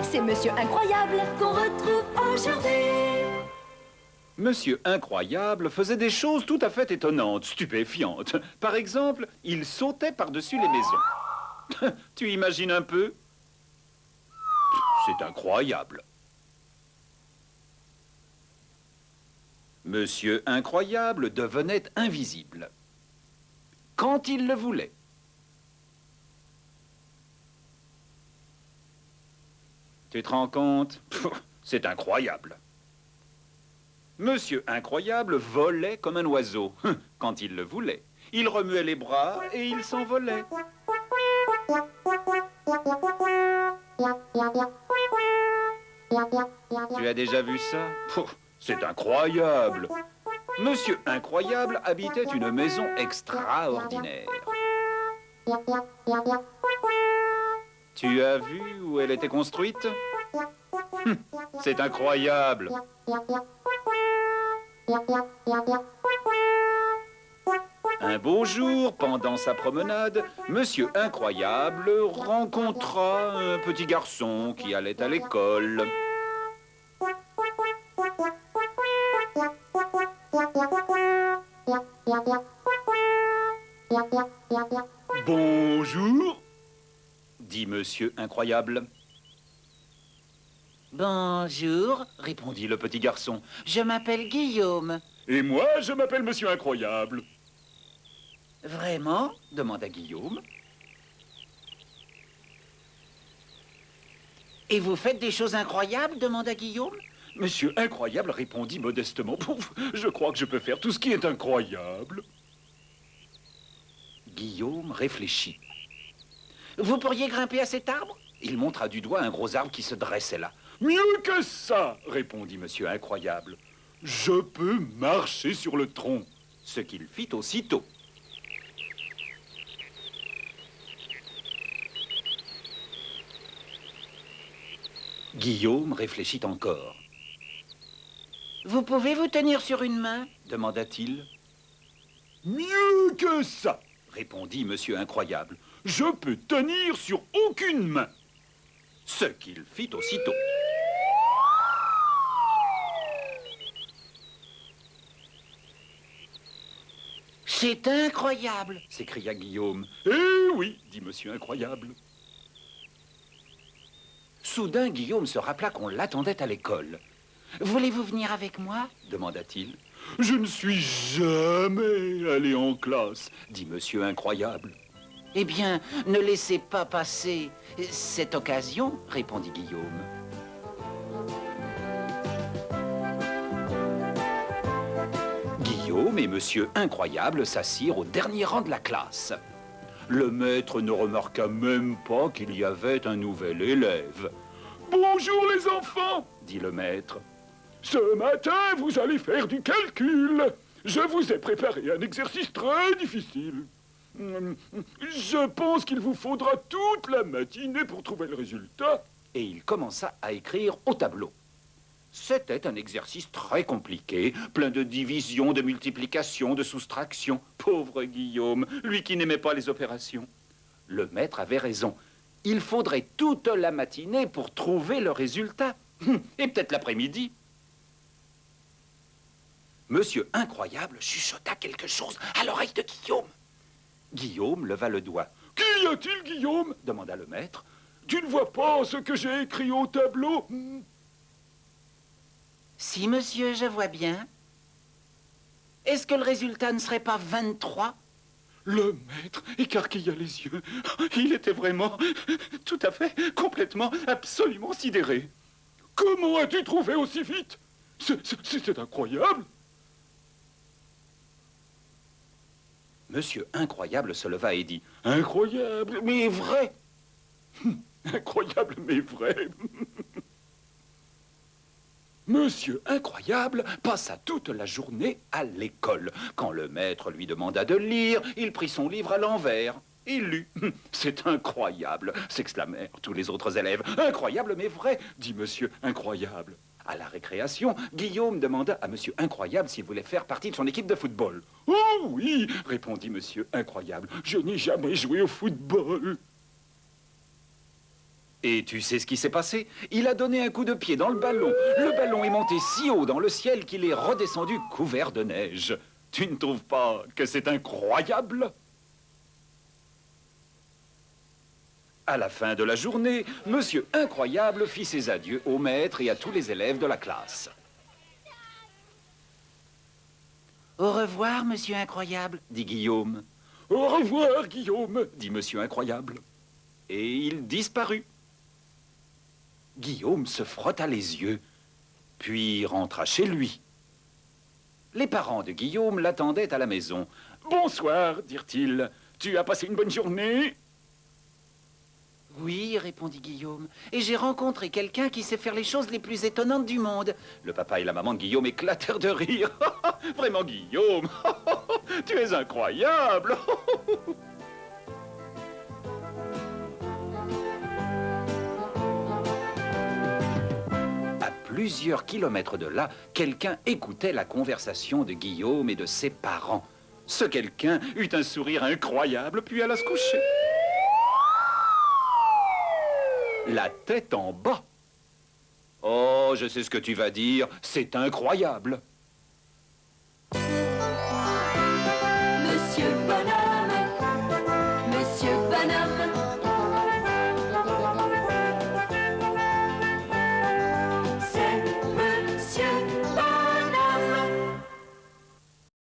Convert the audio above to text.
C'est Monsieur Incroyable qu'on retrouve aujourd'hui. Monsieur Incroyable faisait des choses tout à fait étonnantes, stupéfiantes. Par exemple, il sautait par-dessus les maisons. Tu imagines un peu? C'est incroyable. Monsieur Incroyable devenait invisible. Quand il le voulait. Tu te rends compte? C'est incroyable. Monsieur Incroyable volait comme un oiseau, quand il le voulait. Il remuait les bras et il s'envolait. Tu as déjà vu ça? C'est incroyable. Monsieur Incroyable habitait une maison extraordinaire. Tu as vu où elle était construite? C'est incroyable. Un beau jour, pendant sa promenade, Monsieur Incroyable rencontra un petit garçon qui allait à l'école. Bonjour, dit Monsieur Incroyable. Bonjour, répondit le petit garçon. Je m'appelle Guillaume. Et moi, je m'appelle Monsieur Incroyable. Vraiment? Demanda Guillaume. Et vous faites des choses incroyables? Demanda Guillaume. Monsieur Incroyable répondit modestement. Pouf, je crois que je peux faire tout ce qui est incroyable. Guillaume réfléchit. Vous pourriez grimper à cet arbre? Il montra du doigt un gros arbre qui se dressait là. Mieux que ça, répondit Monsieur Incroyable. Je peux marcher sur le tronc. Ce qu'il fit aussitôt. Guillaume réfléchit encore. Vous pouvez vous tenir sur une main? Demanda-t-il. Mieux que ça, répondit Monsieur Incroyable. Je peux tenir sur aucune main. Ce qu'il fit aussitôt. C'est incroyable, s'écria Guillaume. Eh oui, dit Monsieur Incroyable. Soudain, Guillaume se rappela qu'on l'attendait à l'école. Voulez-vous venir avec moi? Demanda-t-il. Je ne suis jamais allé en classe, dit Monsieur Incroyable. Eh bien, ne laissez pas passer cette occasion, répondit Guillaume. Guillaume et Monsieur Incroyable s'assirent au dernier rang de la classe. Le maître ne remarqua même pas qu'il y avait un nouvel élève. « Bonjour les enfants !» dit le maître. « Ce matin, vous allez faire du calcul. Je vous ai préparé un exercice très difficile. Je pense qu'il vous faudra toute la matinée pour trouver le résultat. » Et il commença à écrire au tableau. C'était un exercice très compliqué, plein de division, de multiplication, de soustraction. Pauvre Guillaume, lui qui n'aimait pas les opérations. Le maître avait raison. Il faudrait toute la matinée pour trouver le résultat. Et peut-être l'après-midi. Monsieur Incroyable chuchota quelque chose à l'oreille de Guillaume. Guillaume leva le doigt. « Qu'y a-t-il, Guillaume » demanda le maître. « Tu ne vois pas ce que j'ai écrit au tableau ?»« Si, monsieur, je vois bien. Est-ce que le résultat ne serait pas 23 ?» Le maître écarquilla les yeux. Il était vraiment, tout à fait, complètement, absolument sidéré. « Comment as-tu trouvé aussi vite? C'est incroyable !» Monsieur Incroyable se leva et dit « Incroyable, mais vrai !»« Incroyable, mais vrai !» Monsieur Incroyable passa toute la journée à l'école. Quand le maître lui demanda de lire, il prit son livre à l'envers. Il lut. « C'est incroyable !» s'exclamèrent tous les autres élèves. « Incroyable, mais vrai !» dit Monsieur Incroyable. À la récréation, Guillaume demanda à Monsieur Incroyable s'il voulait faire partie de son équipe de football. « Oh oui !» répondit Monsieur Incroyable. « Je n'ai jamais joué au football. » Et tu sais ce qui s'est passé? Il a donné un coup de pied dans le ballon. Le ballon est monté si haut dans le ciel qu'il est redescendu couvert de neige. Tu ne trouves pas que c'est incroyable? À la fin de la journée, Monsieur Incroyable fit ses adieux au maître et à tous les élèves de la classe. Au revoir, monsieur Incroyable, Dit Guillaume. Au revoir, Guillaume, dit Monsieur Incroyable. Et il disparut. Guillaume se frotta les yeux, puis rentra chez lui. Les parents de Guillaume l'attendaient à la maison. « Bonsoir, dirent-ils. Tu as passé une bonne journée ?» Oui, répondit Guillaume, et j'ai rencontré quelqu'un qui sait faire les choses les plus étonnantes du monde. Le papa et la maman de Guillaume éclatèrent de rire. « Vraiment, Guillaume, tu es incroyable !» À plusieurs kilomètres de là, quelqu'un écoutait la conversation de Guillaume et de ses parents. Ce quelqu'un eut un sourire incroyable, puis alla se coucher. La tête en bas. Oh, je sais ce que tu vas dire, c'est incroyable. Monsieur Bonhomme, Monsieur Bonhomme.